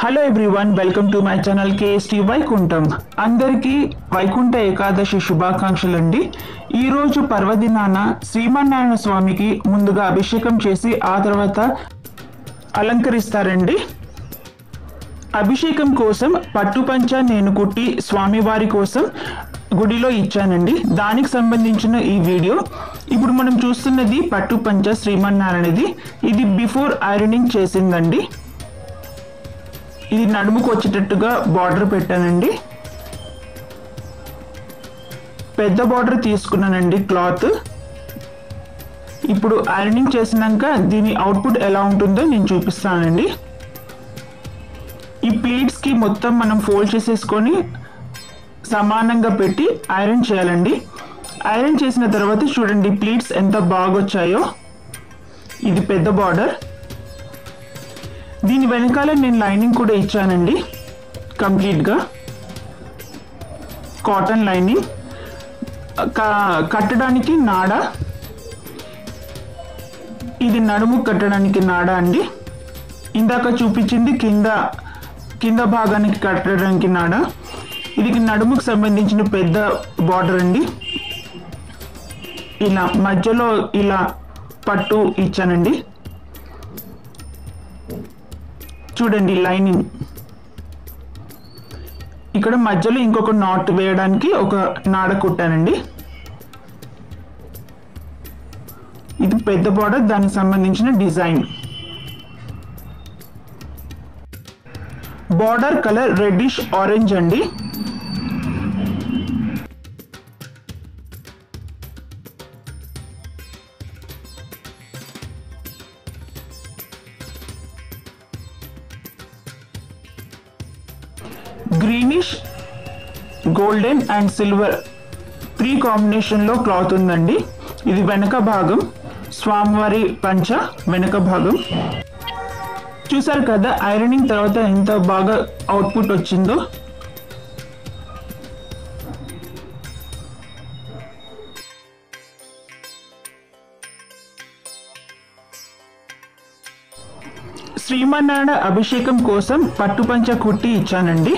Hello everyone, welcome to my channel KST Vaikuntham. అందరికీ వైకుంఠ ఏకాదశి శుభాకాంక్షలు అండి. ఈరోజు పర్వదినాన శ్రీమన్నారాయణ స్వామికి ముందుగా అభిషేకం చేసి ఆ తర్వాత అలంకరిస్తారండి. అభిషేకం కోసం పట్టుపంచ నేను కుట్టి స్వామివారి కోసం గుడిలో ఇచ్చానండి. దానికి సంబంధించిన ఈ వీడియో. ఇప్పుడు మనం చూస్తున్నది పట్టుపంచ శ్రీమన్నారాయణది. ఇది బిఫోర్ ఐరనింగ్ చేసిందండి. ఇది నడుముకు వచ్చేటట్టుగా బార్డర్ పెట్టానండి. పెద్ద బార్డర్ తీసుకున్నానండి క్లాత్. ఇప్పుడు ఐరనింగ్ చేసినాక దీని అవుట్పుట్ ఎలా ఉంటుందో నేను చూపిస్తానండి. ఈ ప్లీట్స్కి మొత్తం మనం ఫోల్డ్ చేసేసుకొని సమానంగా పెట్టి ఐరన్ చేయాలండి. ఐరన్ చేసిన తర్వాత చూడండి ప్లీట్స్ ఎంత బాగా వచ్చాయో. ఇది పెద్ద బార్డర్. దీని వెనకాల నేను లైనింగ్ కూడా ఇచ్చానండి. కంప్లీట్గా కాటన్ లైనింగ్. కట్టడానికి నాడ. ఇది నడుము కట్టడానికి నాడ అండి. ఇందాక చూపించింది కింద భాగానికి కట్టడానికి నాడ. ఇది నడుముకు సంబంధించిన పెద్ద బార్డర్ అండి. ఇలా మధ్యలో ఇలా పట్టు ఇచ్చానండి. చూడండి లైనింగ్. ఇక్కడ మధ్యలో ఇంకొక నాట్ వేయడానికి ఒక నాడ కుట్టానండి. ఇది పెద్ద బార్డర్, దానికి సంబంధించిన design. Border colour reddish orange అండి. గ్రీనిష్, గోల్డెన్ అండ్ సిల్వర్ 3 కాంబినేషన్లో క్లాత్ ఉందండి. ఇది వెనక భాగం, స్వామివారి పంచ వెనక భాగం. చూసారు కదా ఐరనింగ్ తర్వాత ఎంత బాగా అవుట్పుట్ వచ్చిందో. శ్రీమన్నారాయణ అభిషేకం కోసం పట్టుపంచ కుట్టి ఇచ్చానండి.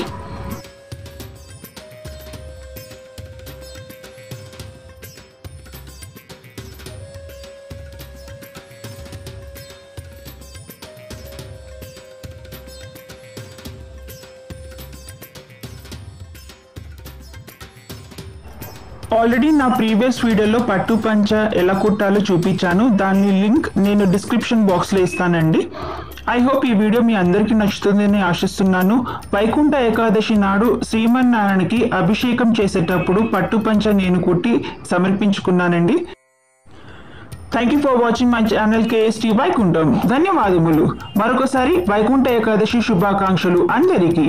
ఆల్రెడీ నా ప్రీవియస్ వీడియోలో పట్టు పంచ ఎలా కుట్టాలో చూపించాను. దాని లింక్ నేను డిస్క్రిప్షన్ బాక్స్లో ఇస్తానండి. ఐ హోప్ ఈ వీడియో మీ అందరికీ నచ్చుతుందని ఆశిస్తున్నాను. వైకుంఠ ఏకాదశి నాడు శ్రీమన్నారాయణకి అభిషేకం చేసేటప్పుడు పట్టు పంచ నేను కుట్టి సమర్పించుకున్నానండి. Thank you for watching my channel KST Vaikuntham. ధన్యవాదములు. మరొకసారి వైకుంఠ ఏకాదశి శుభాకాంక్షలు అందరికీ.